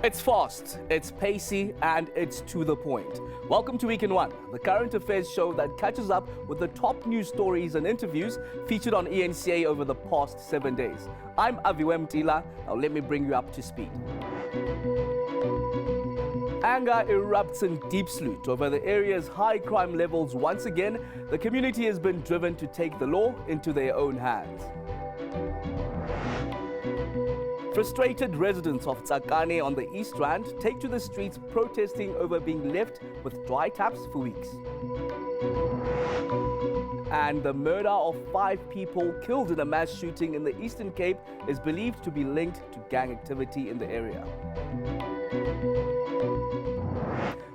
It's fast, it's pacey, and it's to the point. Welcome to Week in One, the current affairs show that catches up with the top news stories and interviews featured on ENCA over the past 7 days. I'm Aviwe Mtila. Now let me bring you up to speed. Anger erupts in Deep Sloot over the area's high crime levels. Once again, the community has been driven to take the law into their own hands. Frustrated residents of Tsakane on the East Rand take to the streets protesting over being left with dry taps for weeks. And the murder of 5 people killed in a mass shooting in the Eastern Cape is believed to be linked to gang activity in the area.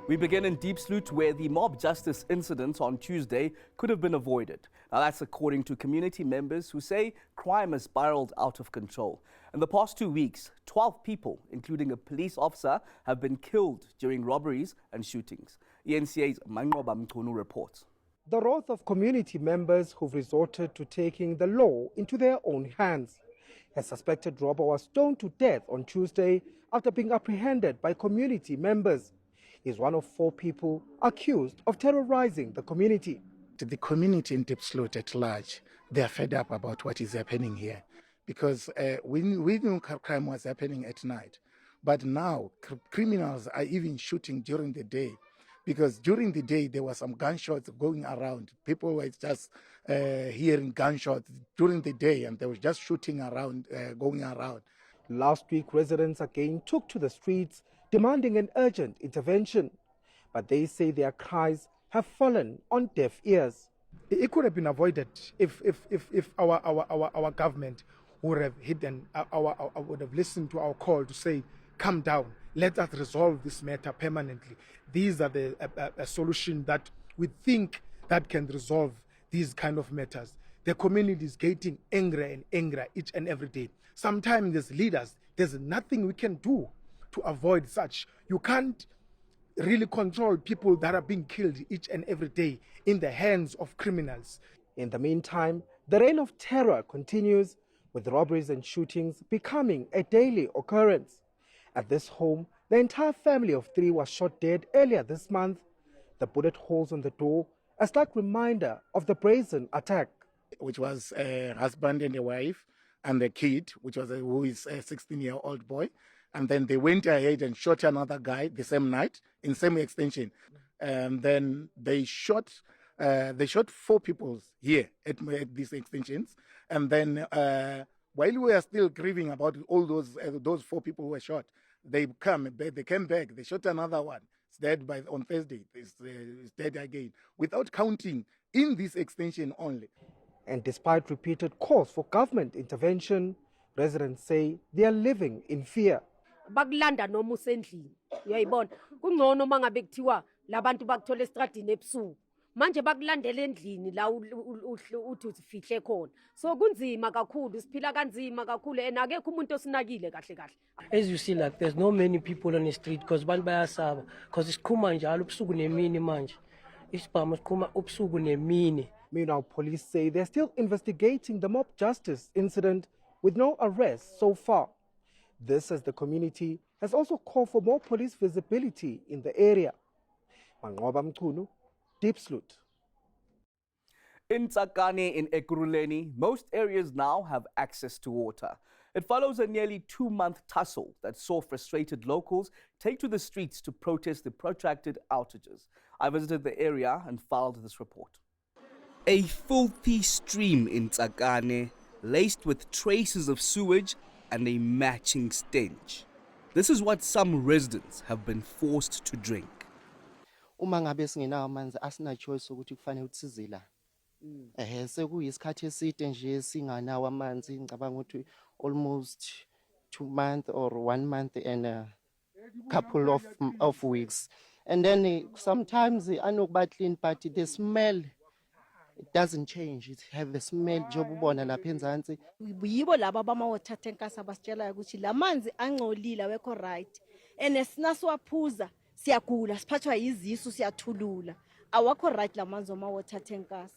We begin in Deep Sloot, where the mob justice incident on Tuesday could have been avoided. Now that's according to community members who say crime has spiraled out of control. In the past 2 weeks, 12 people, including a police officer, have been killed during robberies and shootings. ENCA's Aviwe Mtila reports. The wrath of community members who've resorted to taking the law into their own hands. A suspected robber was stoned to death on Tuesday after being apprehended by community members. He's one of 4 people accused of terrorizing the community. The community in Deep Sloot at large, they are fed up about what is happening here. Because we knew crime was happening at night. But now criminals are even shooting during the day. Because during the day there were some gunshots going around. People were just hearing gunshots during the day, and they were just shooting around, going around. Last week, residents again took to the streets demanding an urgent intervention. But they say their cries have fallen on deaf ears. It could have been avoided if our government would have would have listened to our call to say, calm down, let us resolve this matter permanently. These are a solution that we think that can resolve these kind of matters. The community is getting angrier and angrier each and every day. Sometimes as leaders, there's nothing we can do to avoid such. You can't really control people that are being killed each and every day in the hands of criminals. In the meantime, the reign of terror continues, with robberies and shootings becoming a daily occurrence. At this home, the entire family of 3 was shot dead earlier this month. The bullet holes on the door, a stark reminder of the brazen attack. Which was a husband and a wife, and the kid, who is a 16-year-old boy. And then they went ahead and shot another guy the same night in same extension. And then they shot 4 people here at these extensions. And then while we are still grieving about all those 4 people who were shot, they came back. They shot another one. It's dead on Thursday. It's dead again, without counting in this extension only. And despite repeated calls for government intervention, residents say they are living in fear. Bakulanda noma usendlini uyayibona kungcono mangabe kuthiwa labantu bakuthola estradini ebusuku manje bakulandela endlini la uthi uzifihle khona so kunzima kakhulu siphila kanzima kakhulu and akekho umuntu osinakile kahle kahle. As you see, like, there's no many people on the street because bantu bayasaba because isikhuma njalo ubusuku nemini manje isibhamu sikhuma ubusuku nemini. Meanwhile, police say they're still investigating the mob justice incident with no arrests so far. This as the community has also called for more police visibility in the area. Aviwe Mtila, Deep Sloot. In Tsakane in Ekurhuleni, most areas now have access to water. It follows a nearly 2-month tussle that saw frustrated locals take to the streets to protest the protracted outages. I visited the area and filed this report. A filthy stream in Tsakane, laced with traces of sewage and a matching stench. This is what some residents have been forced to drink. Uma ngabe singenawo amanzi asina choice ukuthi kufanele utsize la. Sekuyisikhathi eside nje singanawo amanzi ngicabanga ukuthi almost 2 months or 1 month and a couple of weeks. And then sometimes anokuba clean but the smell, it doesn't change. It have a smell job ubona lapha enzansi. Yibo laba bama water tankers abasitshela ukuthi lamanzi angcolile awekho right. And sinaswaphuza siyagula siphathwa izisu siyathulula. Awakho right lamanzi oma water tankers.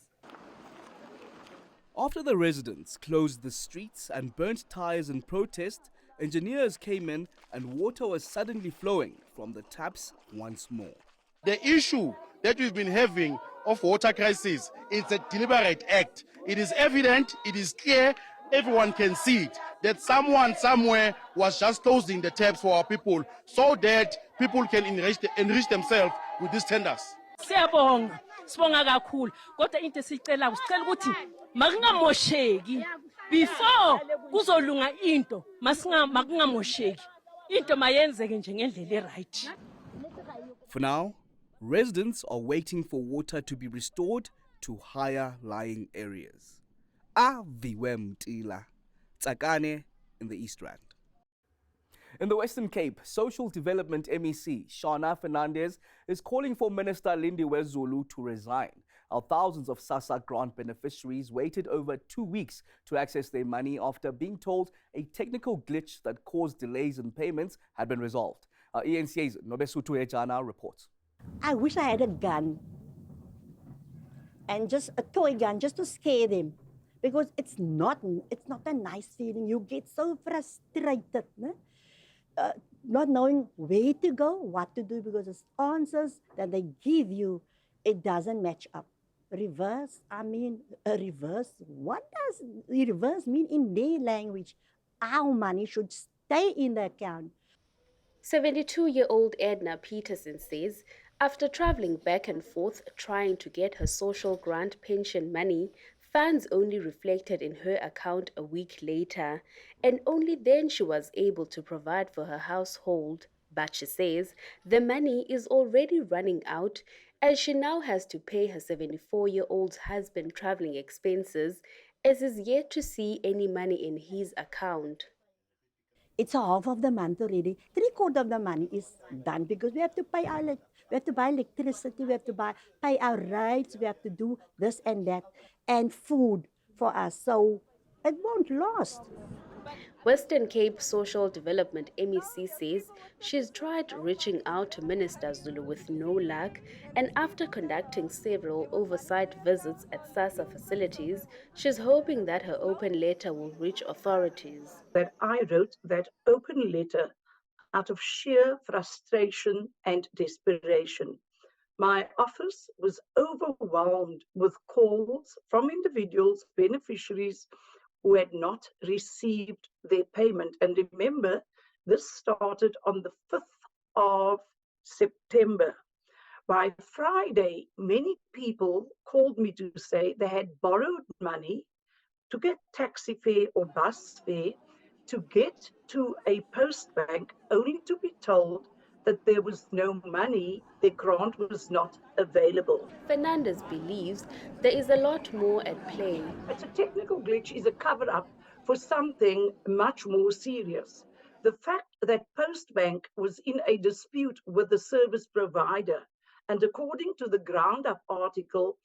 After the residents closed the streets and burnt tires in protest, engineers came in and water was suddenly flowing from the taps once more. The issue that we've been having of water crisis is a deliberate act. It is evident, it is clear, everyone can see it, that someone somewhere was just closing the taps for our people so that people can enrich themselves with these tenders. Siyabonga, sibonga kakhulu. Kodwa into esicela ukuthi makungamosheki before kuzolunga into, makungamosheki. Into mayenzeke nje ngendlela right. For now, residents are waiting for water to be restored to higher lying areas. Aviwe Mtila, Tsakane in the East Rand. In the Western Cape, Social Development MEC Shana Fernandez is calling for Minister Lindiwe Zulu to resign. Our thousands of SASSA grant beneficiaries waited over 2 weeks to access their money after being told a technical glitch that caused delays in payments had been resolved. Our ENCA's Nobesutu Ejana reports. I wish I had a gun, and just a toy gun, just to scare them, because it's not a nice feeling. You get so frustrated, no? Not knowing where to go, what to do, because the answers that they give you, it doesn't match up. Reverse, reverse. What does reverse mean in their language? Our money should stay in the account. 72-year-old Edna Peterson says after traveling back and forth trying to get her social grant pension money, funds only reflected in her account a week later, and only then she was able to provide for her household. But she says the money is already running out as she now has to pay her 74-year-old husband traveling expenses, as is yet to see any money in his account. It's half of the month already. 3/4 of the money is done because we have to pay we have to buy electricity, we have to pay our rates, we have to do this and that, and food for us. So it won't last. Western Cape Social Development MEC says she's tried reaching out to Minister Zulu with no luck, and after conducting several oversight visits at SASSA facilities, she's hoping that her open letter will reach authorities. That I wrote that open letter out of sheer frustration and desperation. My office was overwhelmed with calls from individuals, beneficiaries, who had not received their payment. And remember, this started on the 5th of September. By Friday, many people called me to say they had borrowed money to get taxi fare or bus fare to get to a post bank, only to be told that there was no money, their grant was not available. Fernandez believes there is a lot more at play. It's a technical glitch, is a cover-up for something much more serious. The fact that Postbank was in a dispute with the service provider, and according to the Ground Up article,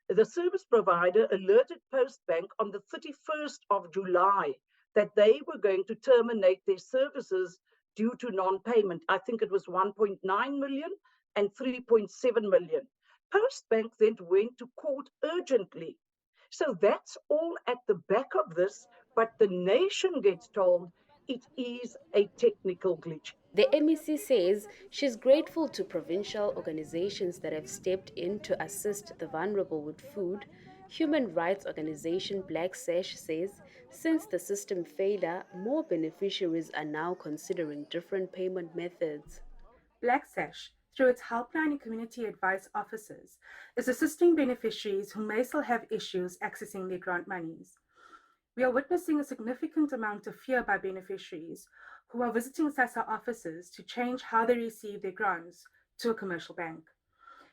the service provider alerted Postbank on the 31st of July that they were going to terminate their services due to non-payment. I think it was 1.9 million and 3.7 million. Postbank then went to court urgently. So that's all at the back of this, but the nation gets told it is a technical glitch. The MEC says she's grateful to provincial organizations that have stepped in to assist the vulnerable with food. Human rights organization Black Sash says since the system failure, more beneficiaries are now considering different payment methods. Black Sash, through its helpline and community advice offices, is assisting beneficiaries who may still have issues accessing their grant monies. We are witnessing a significant amount of fear by beneficiaries who are visiting SASSA offices to change how they receive their grants to a commercial bank.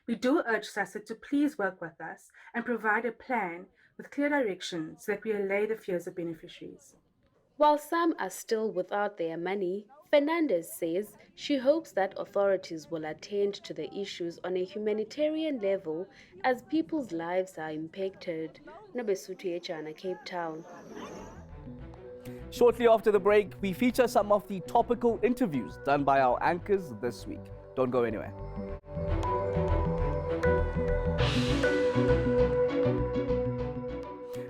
We do urge SASSA to please work with us and provide a plan with clear direction so that we allay the fears of beneficiaries. While some are still without their money, Fernandez says she hopes that authorities will attend to the issues on a humanitarian level as people's lives are impacted. Nobesutu Echana, Cape Town. Shortly after the break, we feature some of the topical interviews done by our anchors this week. Don't go anywhere.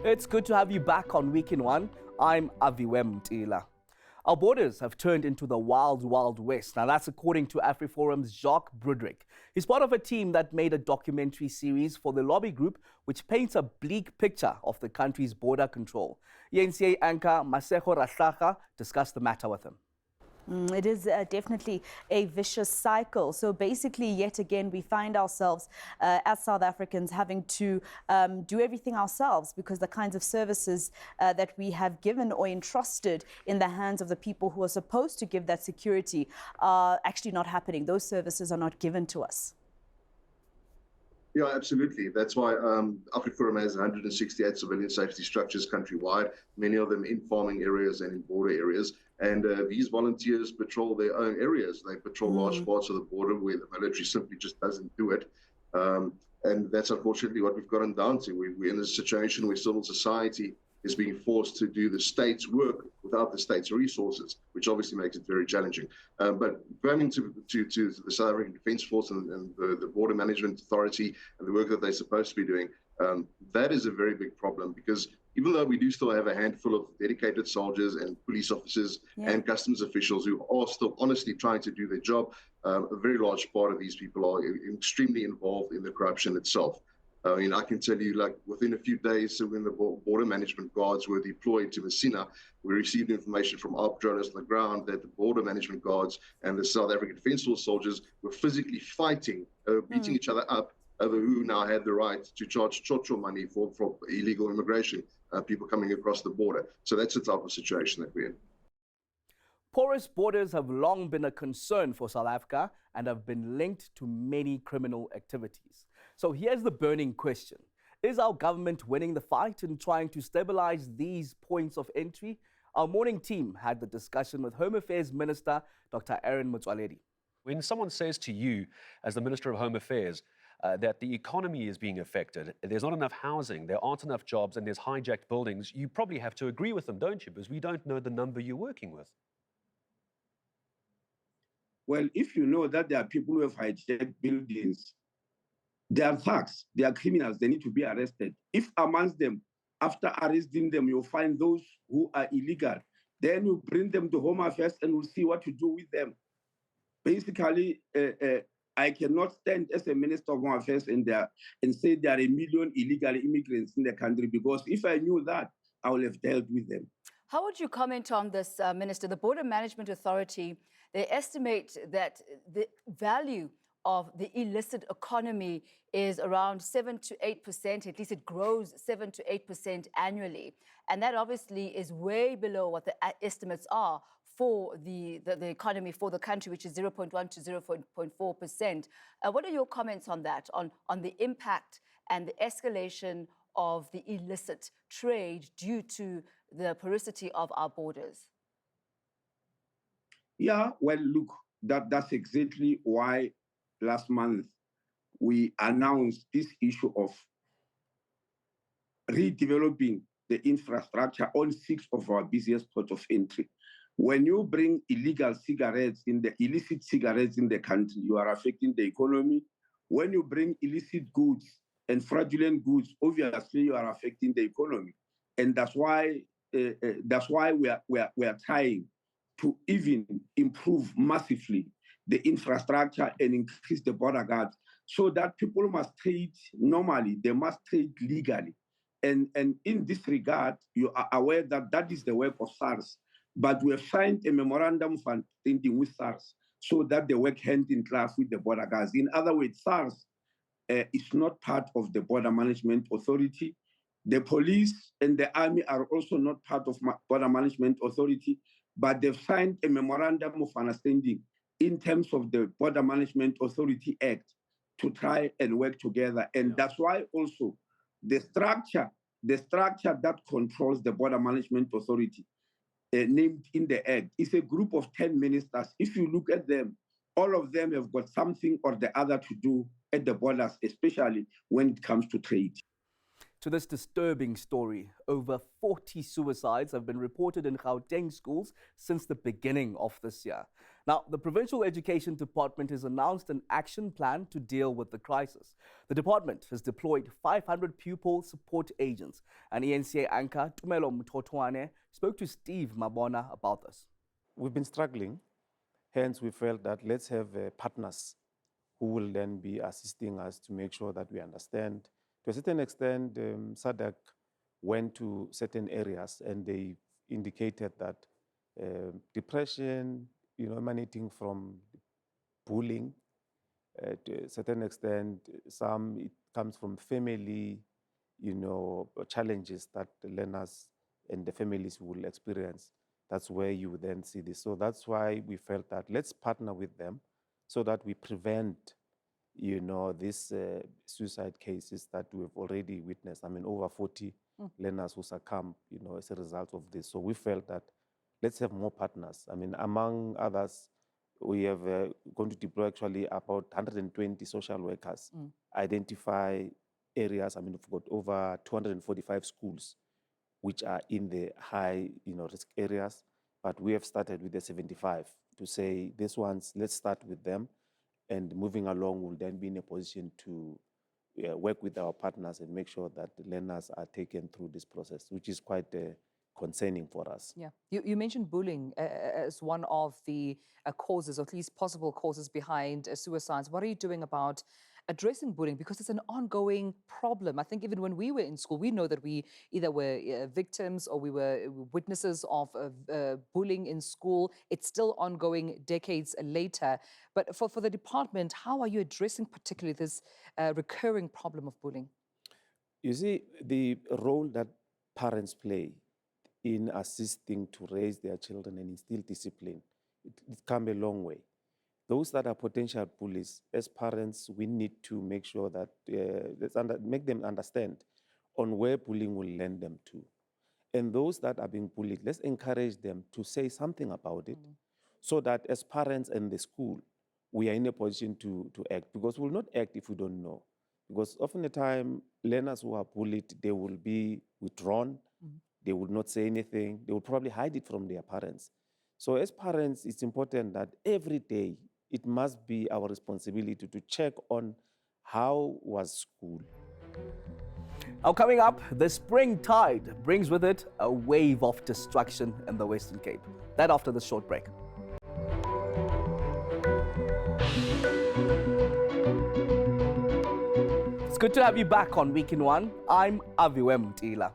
It's good to have you back on Week in One. I'm Aviwe Mtila. Our borders have turned into the wild, wild west. Now, that's according to AfriForum's Jacques Brudrick. He's part of a team that made a documentary series for the Lobby Group, which paints a bleak picture of the country's border control. ENCA anchor Masego Rahlaga discussed the matter with him. It is definitely a vicious cycle. So basically, yet again, we find ourselves as South Africans having to do everything ourselves because the kinds of services that we have given or entrusted in the hands of the people who are supposed to give that security are actually not happening. Those services are not given to us. Yeah, absolutely. That's why AfriForum has 168 civilian safety structures countrywide, many of them in farming areas and in border areas. And these volunteers patrol their own areas. They patrol large parts of the border where the military simply just doesn't do it. And that's unfortunately what we've gotten down to. We're in a situation where civil society is being forced to do the state's work without the state's resources, which obviously makes it very challenging. But going to the South African Defence Force and the Border Management Authority and the work that they're supposed to be doing, that is a very big problem because even though we do still have a handful of dedicated soldiers and police officers and customs officials who are still honestly trying to do their job, a very large part of these people are extremely involved in the corruption itself. I mean, I can tell you, like, within a few days, so when the border management guards were deployed to Messina, we received information from ARP journalists on the ground that the border management guards and the South African Defence Force soldiers were physically fighting, beating each other up over who now had the right to charge chocho money for illegal immigration, people coming across the border. So that's the type of situation that we're in. Porous borders have long been a concern for South Africa and have been linked to many criminal activities. So here's the burning question. Is our government winning the fight in trying to stabilize these points of entry? Our morning team had the discussion with Home Affairs Minister Dr. Aaron Motsoaledi. When someone says to you, as the Minister of Home Affairs, that the economy is being affected, there's not enough housing, there aren't enough jobs, and there's hijacked buildings, you probably have to agree with them, don't you? Because we don't know the number you're working with. Well, if you know that there are people who have hijacked buildings, they are thugs, they are criminals, they need to be arrested. If amongst them, after arresting them, you'll find those who are illegal, then you bring them to Home Affairs and we'll see what to do with them. Basically, I cannot stand as a Minister of Home Affairs and say there are 1 million illegal immigrants in the country, because if I knew that, I would have dealt with them. How would you comment on this, Minister? The Border Management Authority, they estimate that the value of the illicit economy is around 7 to 8%, at least it grows 7 to 8% annually. And that obviously is way below what the estimates are for the economy for the country, which is 0.1 to 0.4%. What are your comments on that, on the impact and the escalation of the illicit trade due to the porosity of our borders? Yeah, well, look, that's exactly why last month we announced this issue of redeveloping the infrastructure on 6 of our busiest ports of entry. When you bring illicit cigarettes in the country, you are affecting the economy. When you bring illicit goods and fraudulent goods, obviously you are affecting the economy. And that's why we are trying to even improve massively the infrastructure and increase the border guards so that people must trade normally, they must trade legally. And in this regard, you are aware that that is the work of SARS. But we have signed a memorandum of understanding with SARS so that they work hand in glove with the border guards. In other words, SARS is not part of the Border Management Authority. The police and the army are also not part of Border Management Authority, but they've signed a memorandum of understanding in terms of the Border Management Authority Act to try and work together. And that's why also the structure that controls the Border Management Authority named in the Act is a group of 10 ministers. If you look at them, all of them have got something or the other to do at the borders, especially when it comes to trade. To this disturbing story, over 40 suicides have been reported in Gauteng schools since the beginning of this year. Now, the Provincial Education Department has announced an action plan to deal with the crisis. The department has deployed 500 pupil support agents. And ENCA anchor Tumelo Mthotwane spoke to Steve Mabona about this. we've been struggling. Hence, we felt that let's have partners who will then be assisting us to make sure that we understand. To a certain extent, SADC went to certain areas and they indicated that depression, emanating from bullying, to a certain extent, some it comes from family, challenges that the learners and the families will experience. That's where you then see this. So that's why we felt that let's partner with them so that we prevent, these suicide cases that we've already witnessed. I mean, over 40 learners who succumb, as a result of this. So we felt that let's have more partners. I mean, among others, we have going to deploy actually about 120 social workers, identify areas. I mean, we've got over 245 schools which are in the high, risk areas. But we have started with the 75 to say, these ones, let's start with them. And moving along, we'll then be in a position to work with our partners and make sure that the learners are taken through this process, which is quite concerning for us. Yeah, you mentioned bullying as one of the causes, or at least possible causes behind suicides. What are you doing about addressing bullying? Because it's an ongoing problem. I think even when we were in school, we know that we either were victims or we were witnesses of bullying in school. It's still ongoing decades later. But for the department, how are you addressing particularly this recurring problem of bullying? You see, the role that parents play in assisting to raise their children and instill discipline, it come a long way. Those that are potential bullies, as parents, we need to make sure that, make them understand on where bullying will land them to. And those that are being bullied, let's encourage them to say something about it, so that as parents and the school, we are in a position to act, because we'll not act if we don't know. Because often the time, learners who are bullied, they will be withdrawn, they will not say anything, they will probably hide it from their parents. So as parents, it's important that every day, it must be our responsibility to check on how was school. Now coming up, the spring tide brings with it a wave of destruction in the Western Cape. That after this short break. It's good to have you back on Week in One. I'm Aviwe Mtila.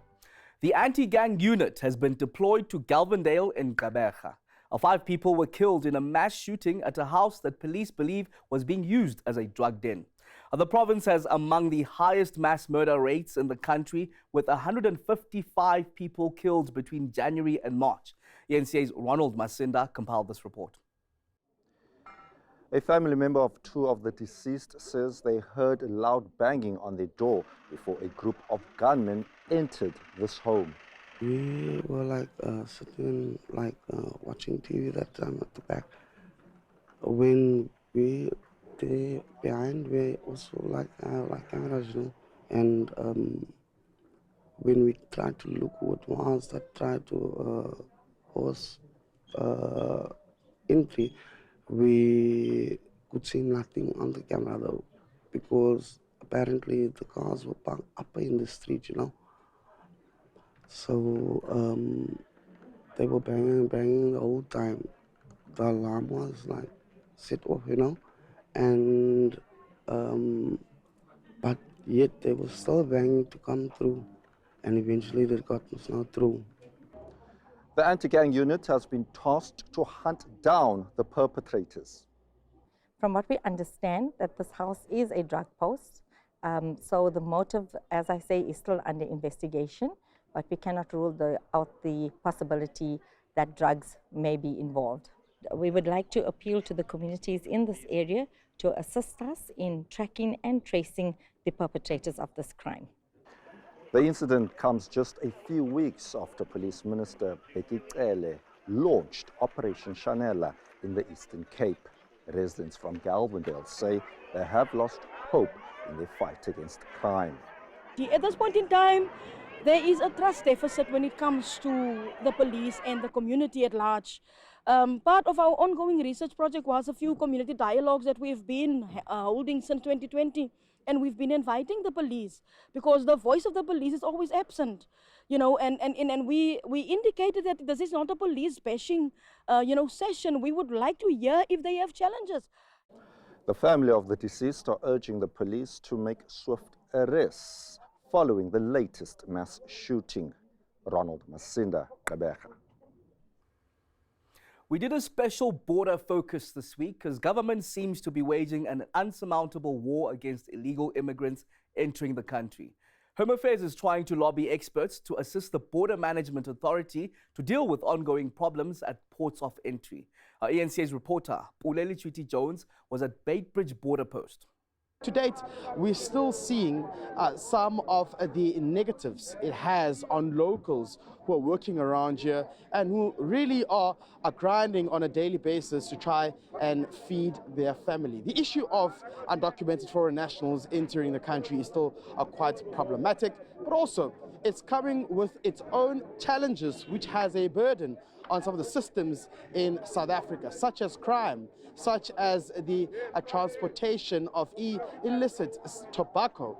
The anti-gang unit has been deployed to Galvandale in Gqeberha. 5 people were killed in a mass shooting at a house that police believe was being used as a drug den. The province has among the highest mass murder rates in the country, with 155 people killed between January and March. ENCA's Ronald Masinda compiled this report. A family member of 2 of the deceased says they heard loud banging on their door before a group of gunmen entered this home. We were sitting watching TV that time at the back. When we behind, we also have cameras, and when we tried to look what was that tried to force entry, we could see nothing on the camera though, because apparently the cars were parked up in the street, So they were banging the whole time. The alarm was set off, and but yet they were still banging to come through, and eventually they got us now through. The anti-gang unit has been tasked to hunt down the perpetrators. From what we understand, that this house is a drug post, so the motive, as I say, is still under investigation. But we cannot rule out the possibility that drugs may be involved. We would like to appeal to the communities in this area to assist us in tracking and tracing the perpetrators of this crime. The incident comes just a few weeks after Police Minister Becky Cele launched Operation Chanela in the Eastern Cape. Residents from Galvandale say they have lost hope in their fight against crime. At this point in time, there is a trust deficit when it comes to the police and the community at large. Part of our ongoing research project was a few community dialogues that we've been holding since 2020. and we've been inviting the police because the voice of the police is always absent, you know, and we indicated that this is not a police bashing, you know, session. We would like to hear if they have challenges. The family of the deceased are urging the police to make swift arrests following the latest mass shooting. Ronald Masinda, Gqeberha. We did a special border focus this week because government seems to be waging an unsurmountable war against illegal immigrants entering the country. Home Affairs is trying to lobby experts to assist the Border Management Authority to deal with ongoing problems at ports of entry. Our ENCA's reporter, Puleli Chwiti-Jones, was at Beitbridge border post. To date, we're still seeing some of the negatives it has on locals who are working around here and who really are grinding on a daily basis to try and feed their family. The issue of undocumented foreign nationals entering the country is still quite problematic, but also it's coming with its own challenges, which has a burden on some of the systems in South Africa, such as crime, such as the transportation of illicit tobacco,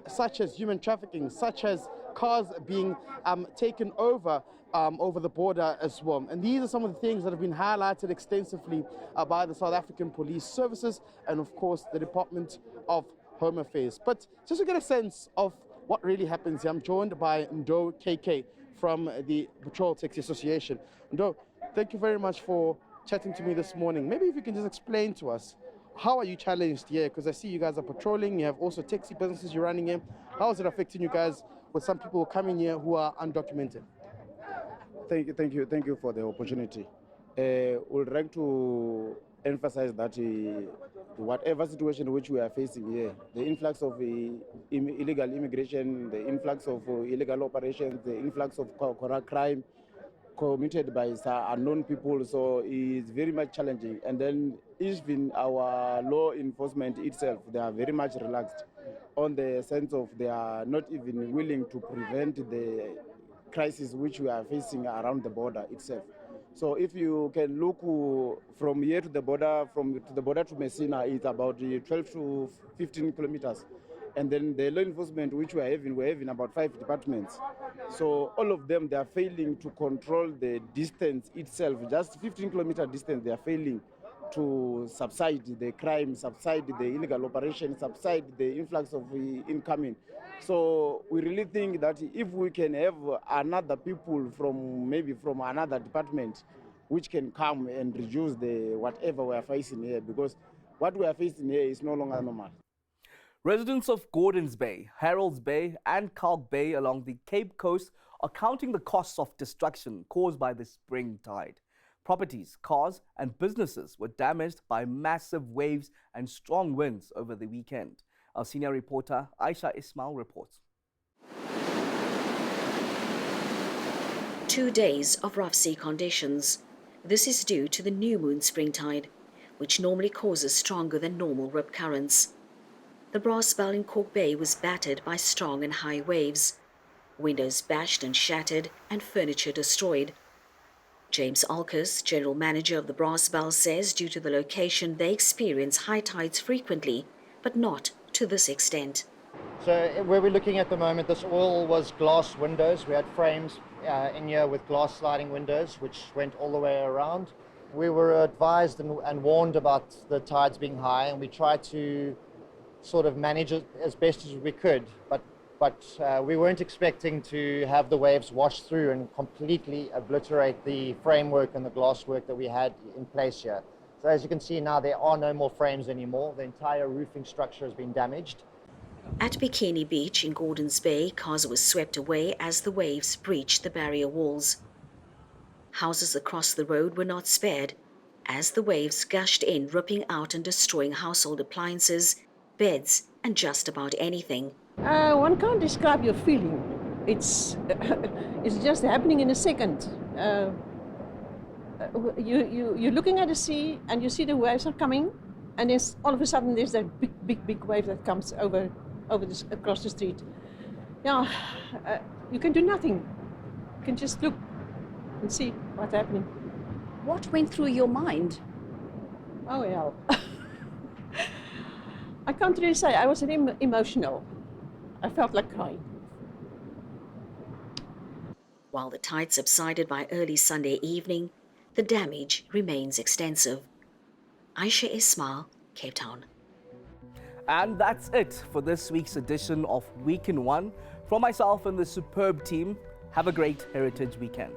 such as human trafficking, such as cars being taken over the border as well. And these are some of the things that have been highlighted extensively by the South African Police Services and, of course, the Department of Home Affairs. But just to get a sense of what really happens here, I'm joined by Ndo KK from the Patrol Taxi Association. Ndo, thank you very much for chatting to me this morning. Maybe if you can just explain to us, how are you challenged here? Because I see you guys are patrolling, you have also taxi businesses you're running here. How is it affecting you guys with some people coming here who are undocumented? Thank you for the opportunity. We'd like to emphasize that whatever situation which we are facing here, the influx of illegal immigration, the influx of illegal operations, the influx of crime committed by unknown people, so it's very much challenging. And then even our law enforcement itself, they are very much relaxed on the sense of they are not even willing to prevent the crisis which we are facing around the border itself. So if you can look from here to the border, to Messina, it's about 12 to 15 kilometers. And then the law enforcement which we're having about 5 departments. So all of them, they are failing to control the distance itself. Just 15-kilometer distance, they are failing to subside the crime, subside the illegal operation, subside the influx of incoming. So we really think that if we can have another people from another department which can come and reduce the whatever we are facing here, because what we are facing here is no longer normal. Residents of Gordons Bay, Harold's Bay and Kalk Bay along the Cape Coast are counting the costs of destruction caused by the spring tide. Properties, cars and businesses were damaged by massive waves and strong winds over the weekend. Our senior reporter Aisha Ismail reports. 2 days of rough sea conditions. This is due to the new moon spring tide, which normally causes stronger than normal rip currents. The brass bell in Kalk Bay was battered by strong and high waves. Windows bashed and shattered and furniture destroyed. James Alkes, general manager of the brass bell, says due to the location they experience high tides frequently, but not to this extent. So where we're looking at the moment, this all was glass windows. We had frames in here with glass sliding windows, which went all the way around. We were advised and warned about the tides being high, and we tried to sort of manage it as best as we could, but we weren't expecting to have the waves wash through and completely obliterate the framework and the glasswork that we had in place here. So as you can see now, there are no more frames anymore. The entire roofing structure has been damaged. At Bikini Beach in Gordons Bay, cars were swept away as the waves breached the barrier walls. Houses across the road were not spared as the waves gushed in, ripping out and destroying household appliances, beds and just about anything. One can't describe your feeling. It's just happening in a second. You're looking at the sea and you see the waves are coming, and then all of a sudden there's that big wave that comes across the street. Yeah, you can do nothing. You can just look and see what's happening. What went through your mind? Oh, hell. I can't really say. I was really emotional. I felt like crying. While the tide subsided by early Sunday evening, the damage remains extensive. Aisha Ismail, Cape Town. And that's it for this week's edition of Week in One. From myself and the superb team, have a great Heritage Weekend.